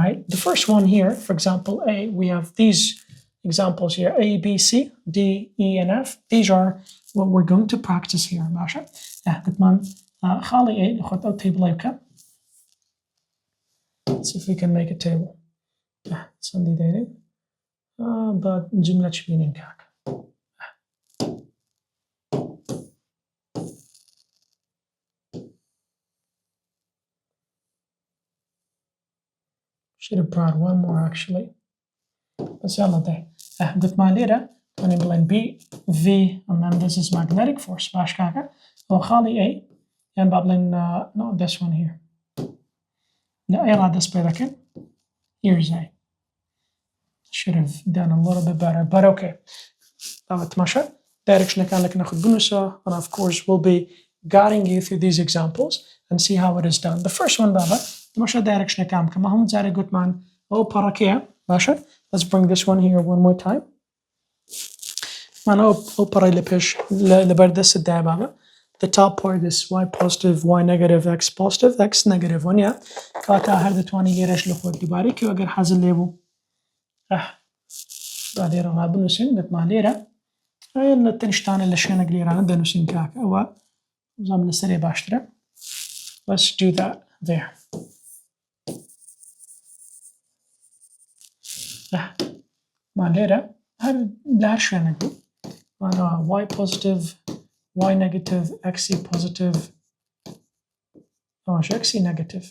Right, the first one here, for example, A, we have these examples here, A, B, C, D, E, and F. These are what we're going to practice here. Let's see if we can make a table. Sunday dating. But jumla chbinin kak. Should have brought one more actually. Let's see all day. With my leader, when I blend B, V, and then this is magnetic force. Bashkaka. Well, Khali A, and Bablin, not this one here. No, I'll this by the here's A. Should have done a little bit better, but okay. Direction and of course we'll be guiding you through these examples and see how it is done. The first one, Baba, direction let's bring this one here one more time. The top part is y positive, y negative, x positive, x negative one, yeah. Kata had the 20 years look what the body agar has a label. بعدين غاب نسين بتمع ليرة هاي التنشتان اللي شينا قليران ده نسين كاك أو نظام السريع باشترة. Let's do that there. مع ليرة هل لا شينا نقول أنا y positive, y negative, x positive. أول شيء XC negative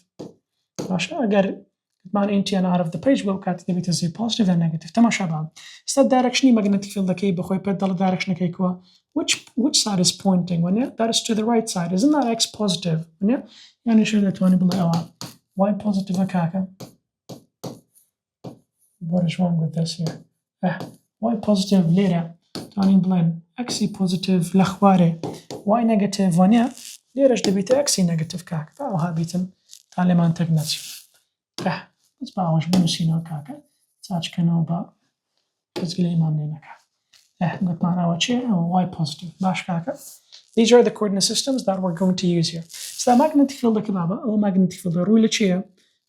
ماشي أقدر كمان أنتي أنا out of the page وكاتي تبي تزي positive and negative تمام شباب استاد direction magnetic field كي بخوي بدل direction كي كوا which side is pointing when yeah that is to the right side isn't that X positive when yeah يعني شو ده تواني بلا Y positive كاكا what is wrong with this here Y positive ليرة تاني بلين XC positive لخواري Y negative when yeah ليرة دبيت XC negative كاكا فأوها بيتم تعالي ما انتقنتي بس باوش بنسينا كاكا تاج كانوا با فزقلي ما منينا كاكا قلت معنا أول شيء هو Y positive باش كاكا these are the coordinate systems that we're going to use here so magnetic field كبابا أو magnetic field روي لشيء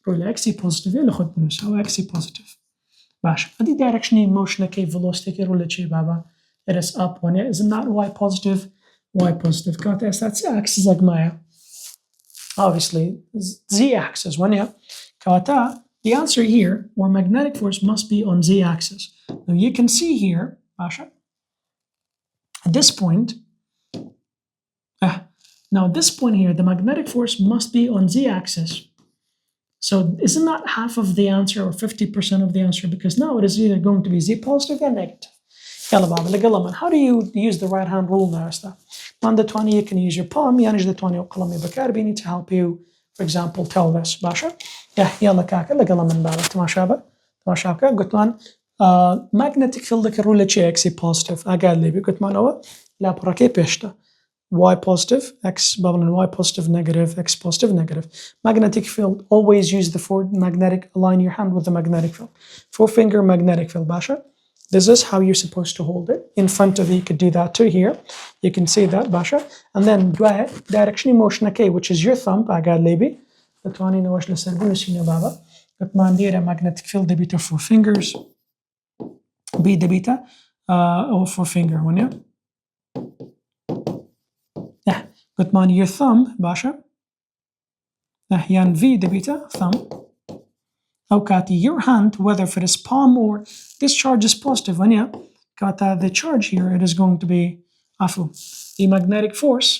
روي لXC positive اللي خد بنوس أو XC positive باش هذه direction motion كي velocity كي روي لشيء بابا it is up when it is not Y positive كاتا that's axis أجمعها obviously Z axis when it كاتا the answer here where magnetic force must be on Z axis now you can see here باشا at this point now at this point here the magnetic force must be on Z axis so isn't that half of the answer or 50% of the answer because now it is either going to be Z positive or negative يلا بابا لقلما how do you use the right hand rule now استاذ on the 20 you can use your palm يعني the 20 وقلمي بكاربيني to help you for example tell this باشا يلا كاكا لقلما بابا تماشابه قلت مان magnetic field كرولة شيء XC positive أقال لي قلت مان هو لا بركي بيشتا Y positive X bubble Y positive negative X positive negative magnetic field always use the magnetic align your hand with the magnetic field four-finger magnetic field باشا this is how you're supposed to hold it in front of you. You could do that too here. You can see that basha. And then direction motion okay, which is your thumb. I got lebi. The 20 نواش لسربون baba. But mandira magnetic field debita four fingers. B debita or four finger one yeah. Yeah. But man your thumb basha. Yan V debita thumb. Okay, your hand, whether if it is palm or this charge is positive, and yeah, the charge here, it is going to be afu. The magnetic force,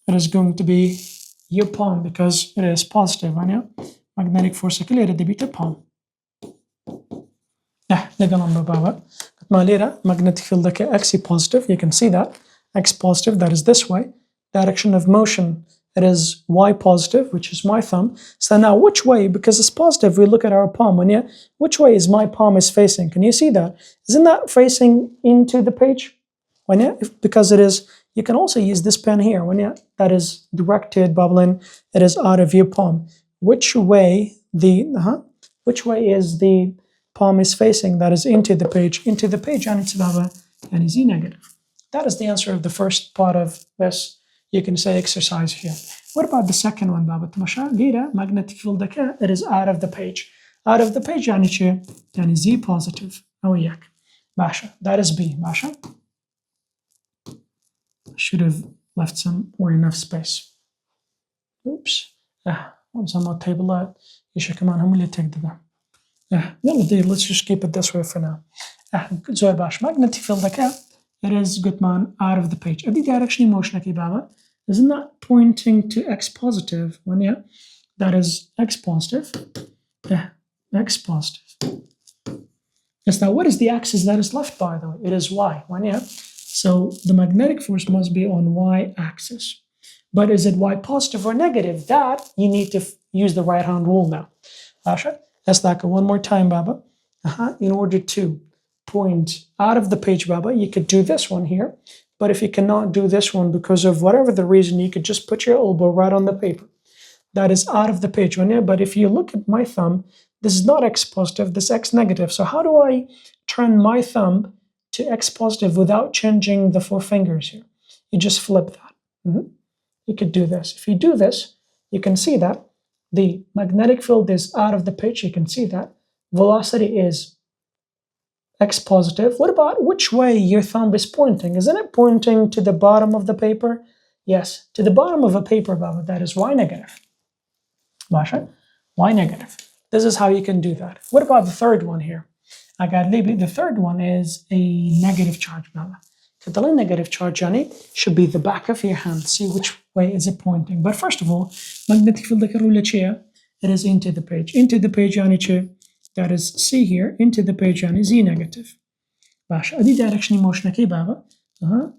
it is going to be your palm because it is positive, and yeah, magnetic force accumulated the beta palm. Yeah, magnetic field X positive, you can see that. X positive, that is this way. Direction of motion, it is Y positive, which is my thumb. So now which way, because it's positive, we look at our palm, and yeah, which way is my palm is facing? Can you see that? Isn't that facing into the page? When yeah, because it is, you can also use this pen here, when yeah, that is directed, bubbling, it is out of your palm. Which way is the palm is facing? That is into the page, and it's baba, and is E negative. That is the answer of the first part of this. You can say exercise here. What about the second one, Baba? Tamasha, Lira, magnetic field it is out of the page. Out of the page, yani Z positive. Oh, yak. Basha. That is B. Basha. Should have left some or enough space. Oops. Once I'm not table out, you should come on. How many take the let's just keep it this way for now. Good so Bash. Magnetic field it is good man out of the page. Adi direction motion Baba. Isn't that pointing to X positive? When yeah, that is X positive. X positive. Yes, now what is the axis that is left, by the way? It is Y. When yeah. So the magnetic force must be on Y axis. But is it Y positive or negative? That you need to use the right hand rule now. Asha, that's like one more time, Baba. In order to point out of the page, Baba, you could do this one here. But if you cannot do this one because of whatever the reason, you could just put your elbow right on the paper. That is out of the page. But if you look at my thumb, this is not X positive, this X negative. So how do I turn my thumb to X positive without changing the four fingers here? You just flip that. You could do this. If you do this, you can see that the magnetic field is out of the page. You can see that. Velocity is X positive. What about which way your thumb is pointing? Isn't it pointing to the bottom of the paper? Yes, to the bottom of a paper, Baba, that is Y negative. Basha, Y negative. This is how you can do that. What about the third one here? I got Libby. The third one is a negative charge, Baba. the negative charge يعني should be the back of your hand. See which way is it pointing. But first of all, magnetic field الرولة شيء it is into the page. Into the page يعني شيء that is C here. Into the page يعني Z negative. باشا أدي direction motion كي بابا.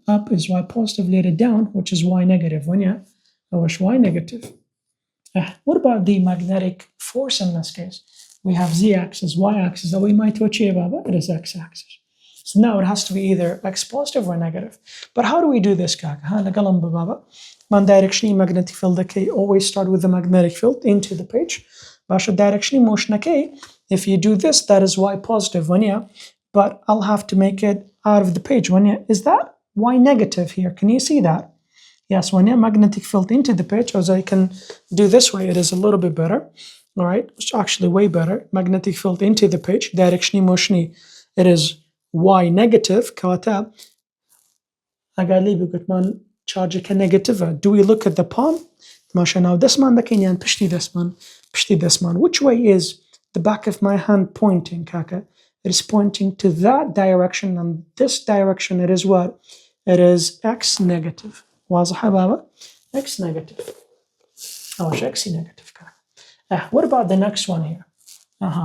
Up is Y positive, later down, which is Y negative. When yeah, أوش Y negative. What about the magnetic force in this case? We have Z axis, Y axis. So we might watch here, baba. It is X axis. So now it has to be either X positive or negative. But how do we do this, kaka? Baba. Man directionally magnetic field okay. Always start with the magnetic field into the page. Basha directionally motion okay. If you do this, that is Y positive. When yeah, but I'll have to make it out of the page. When yeah, is that Y negative here? Can you see that? Yes, when you magnetic field into the page, as I can do this way, it is a little bit better. All right, it's actually way better. Magnetic field into the page, directionally motiony, it is Y negative. Kawata, agali bigutman charge negative. Do we look at the palm? Masha now this man bakinyan pishti this man. Which way is the back of my hand pointing, kaka? It is pointing to that direction, and this direction it is what? It is X negative. واضح بابا X negative أو X negative what about the next one here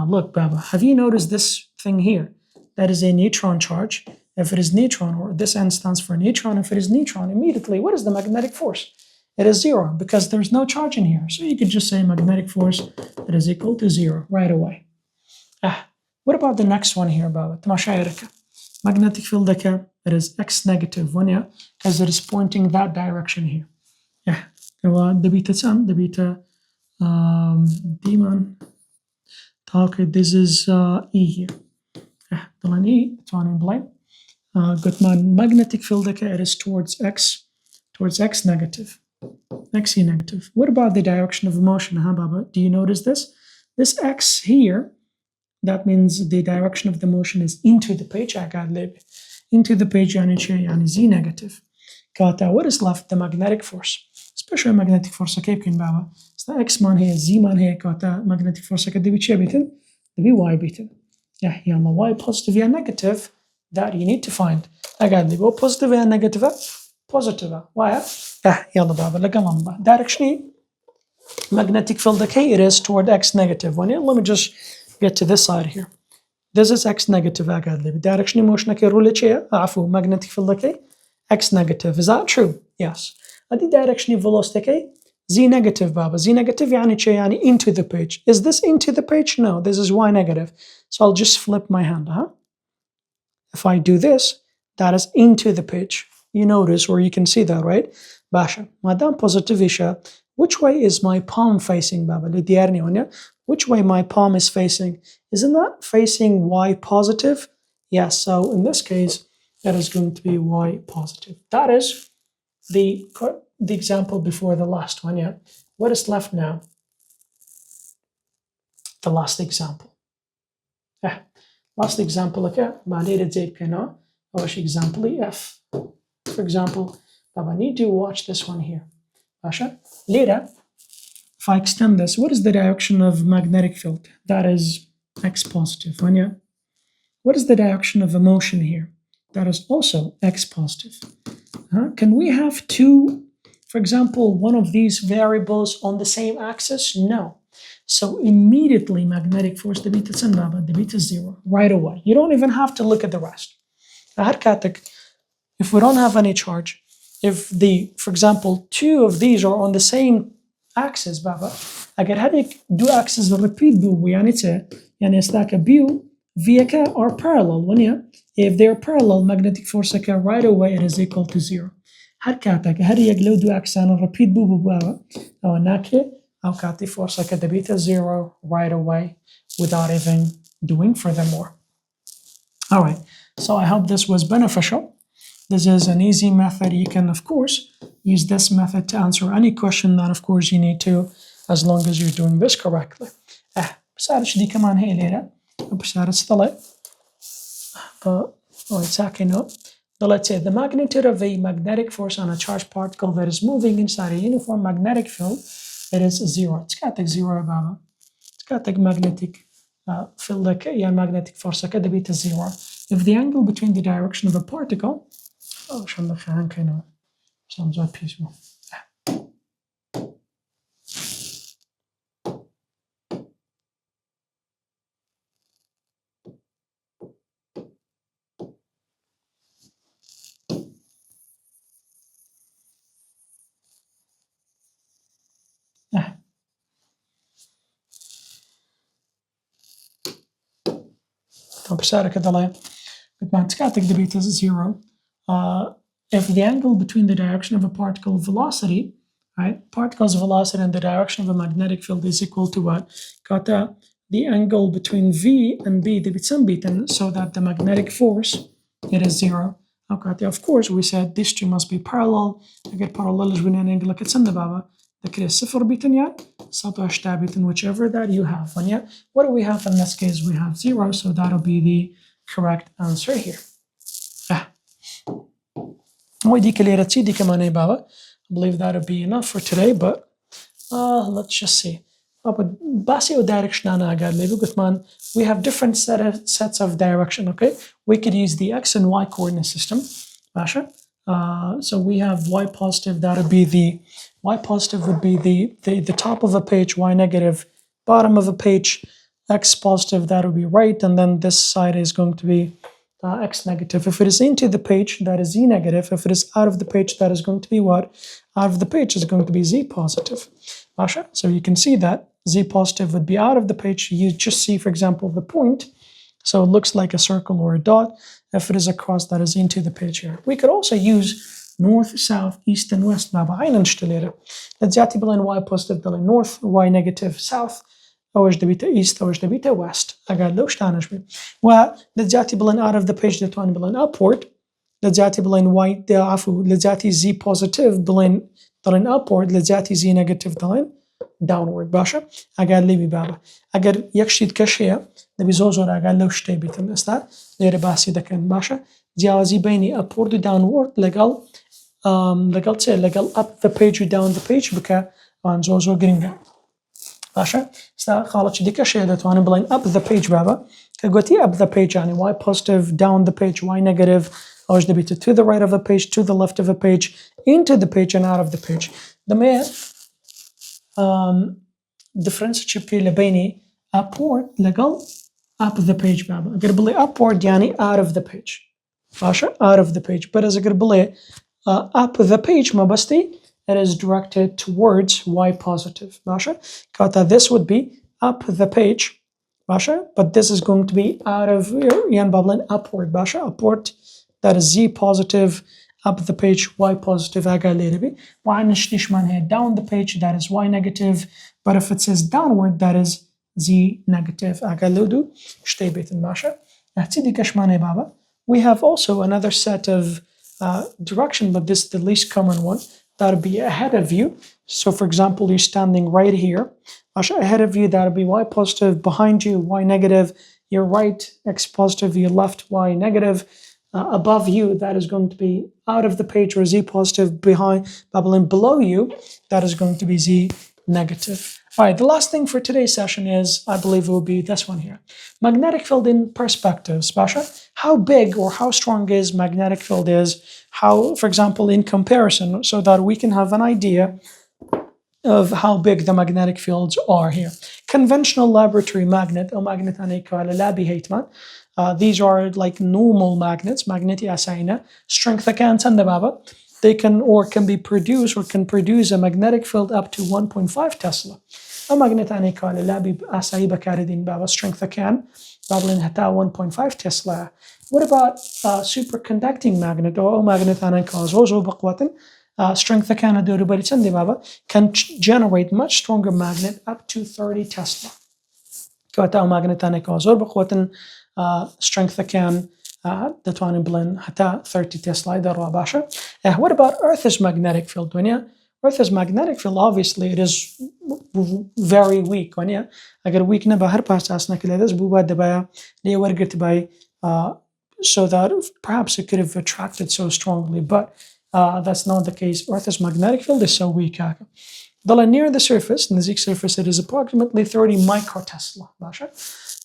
look baba, have you noticed this thing here? That is a neutron charge. If it is neutron, or this N stands for neutron, if it is neutron, immediately what is the magnetic force? It is 0 because there's no charge in here. So you could just say magnetic force that is equal to 0 right away. What about the next one here baba? Magnetic field it is X negative one, yeah, because it is pointing that direction here. The beta sun, the beta demon. Okay, this is E here. The line E, it's on in blind. Good man, magnetic field it is towards X negative. Xe negative. What about the direction of motion, Baba? Do you notice this? This X here, that means the direction of the motion is into the page. Into the page yani Z negative. Kata, what is left? The magnetic force. Special magnetic force كيف كان بابا؟ X man here, Z man here. Kata magnetic force كده بيتشي بيتن. The Y بيتن. يلا Y positive or negative that you need to find. أقعد لي positive or negative. Positive. Why? يلا بابا لقلنا directionally magnetic field it is toward X negative. Let me just get to this side here. This is X negative. Directionally motion magnetic field X negative. Is that true? Yes. Directionally velocity Z negative baba. Z negative يعني into the page. Is this into the page? No, this is Y negative. So I'll just flip my hand. If I do this, that is into the page. You notice, or you can see that, right? Basha. Madam positive isha. Which way is my palm facing baba? Which way my palm is facing? Isn't that facing Y positive? Yes, so in this case, that is going to be Y positive. That is the example before the last one, yeah. What is left now? The last example. Last example, okay. Example F. For example, I need to watch this one here. Later, if I extend this, what is the direction of magnetic field? That is X positive. What is the direction of the motion here? That is also X positive. Can we have two, for example, one of these variables on the same axis? No. So immediately magnetic force, the beta is 0 right away. You don't even have to look at the rest. If we don't have any charge, if for example, two of these are on the same axis بابا اگر هذيك دو axes repeat بو يعني استاك بيو via are parallel if they're parallel magnetic force right away it is equal to 0 هركاتك هريك لو دو axes repeat بو بابا أو ناكي أو كاتي force the beta 0 right away without even doing furthermore. All right, so I hope this was beneficial. This is an easy method. You can, of course, use this method to answer any question that, of course, you need to, as long as you're doing this correctly. بسارش دي كمان هي ليلة بسارش طلع exactly no. So let's say the magnitude of a magnetic force on a charged particle that is moving inside a uniform magnetic field, it is 0. It's got 0 بابا. It's got magnetic field magnetic force كده بيتا 0. If the angle between the direction of a particle عشان دخان كانوا زود بيسمو طب سارة كده لاين magnetic debate is 0. If the angle between the direction of a particle velocity, right, particle's velocity and the direction of a magnetic field is equal to what? Got the angle between V and B, the bit so that the magnetic force, it is 0. Okay, of course, we said these two must be parallel. I get parallel is when an angle like it's in the baba. The case صفر بيتن يا سطح أشتا بيتن whichever that you have. And yet, what do we have in this case? We have 0, so that'll be the correct answer here. ودي كليرتي دي كمان بابا. I believe that'll be enough for today, but let's just see. Basio direction we have different sets of direction, okay? We could use the x and y coordinate system. So we have y positive, that would be the y positive would be the top of a page, y negative bottom of a page, x positive, that would be right, and then this side is going to be x negative. If it is into the page, that is z negative. If it is out of the page, that is going to be what? Out of the page is going to be z positive. So you can see that z positive would be out of the page. You just see, for example, the point. So it looks like a circle or a dot. If it is a cross, that is into the page here. We could also use north, south, east, and west. Let's say y positive north, y negative south. أوش دبيته east أوش دبيته west. أقعد لو شتانش بي. ولذاتي بلين out of the page دتواني بلين upward. لذاتي بلين y عفوا لذاتي z positive بلين upward. لذاتي z negative بلين downward. باشا أقعد لي ببابا. أقعد يكشيد كشيء نبي زوزور أقعد لو شتى بيتم أستا لير باسي دكان باشا. جوازي بيني upward و downward لقال up the page و down the page بكا عن زوزور جرينجا. باشا خالص ديك الشيء ده تواني بلين up the page بابا كقولتي up the page يعني y positive down the page y negative أوش دبيته to the right of a page to the left of a page into the page and out of the page the main difference تشبكي لبيني upward لقل up the page بابا أقدر بلي upward يعني out of the page باشا out of the page but as أقدر بلي up the page ما بستي it is directed towards y positive. Basha. This would be up the page. Basha. But this is going to be out of yan bubbling upward. Basha. Upward. That is z positive. Up the page y positive. Down the page. That is y negative. But if it says downward, that is z negative. We have also another set of direction, but this is the least common one. That would be ahead of you. So for example, you're standing right here. Ahead of you, that would be y positive. Behind you, y negative. Your right, x positive. Your left, y negative. Above you, that is going to be out of the page or z positive. Below you, that is going to be z negative. All right, the last thing for today's session is, I believe it will be this one here. Magnetic field in perspectives. Basha, how big or how strong is magnetic field is, how, for example, in comparison, so that we can have an idea of how big the magnetic fields are here. Conventional laboratory magnet, or magnet these are like normal magnets, magneti asaina, strength they can be produced or can produce a magnetic field up to 1.5 Tesla. A magnet strength can 1.5 Tesla. What about superconducting magnet or magnet strength can generate much stronger magnet up to 30 Tesla. Strength can 30 Tesla. What about Earth's magnetic field? Earth's magnetic field, obviously, it is very weak. Agar weak na bahar pasasna kiledas buba debaya wargit by so that perhaps it could have attracted so strongly, but that's not the case. Earth's magnetic field is so weak. ضل near the surface, نزيك surface, it is approximately 30 microtesla. باشا.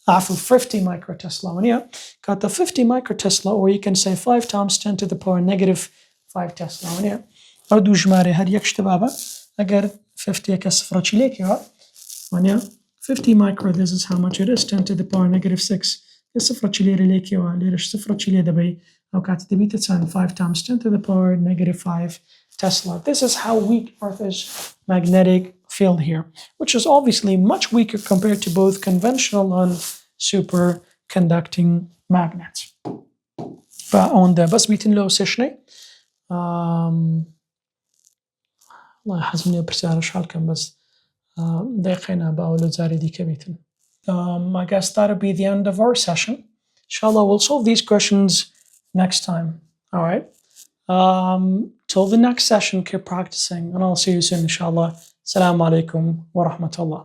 50 microtesla. And yeah, got the 50 microtesla, or you can say 5 times 10 to the power negative 5 Tesla. And yeah, أردو جماري هاد يكشت بابا. أجر 50 كسفرة شليك يا. And yeah, 50 micro, this is how much it is, 10 to the power negative 6. كسفرة شليري ليك يا. ليرش سفرة شلي دبي. أو كات دبي تسان 5 times 10 to the power negative 5 Tesla. This is how weak Earth's magnetic field here, which is obviously much weaker compared to both conventional and superconducting magnets. فأون بس بيتن له سشني الله يحزمني برسالة شحال بس دقيقة بقول زاري دي كبيتن. I guess that'll be the end of our session. Inshallah, we'll solve these questions next time. All right. Till the next session, keep practicing, and I'll see you soon, inshallah. Assalamu alaikum wa rahmatullah.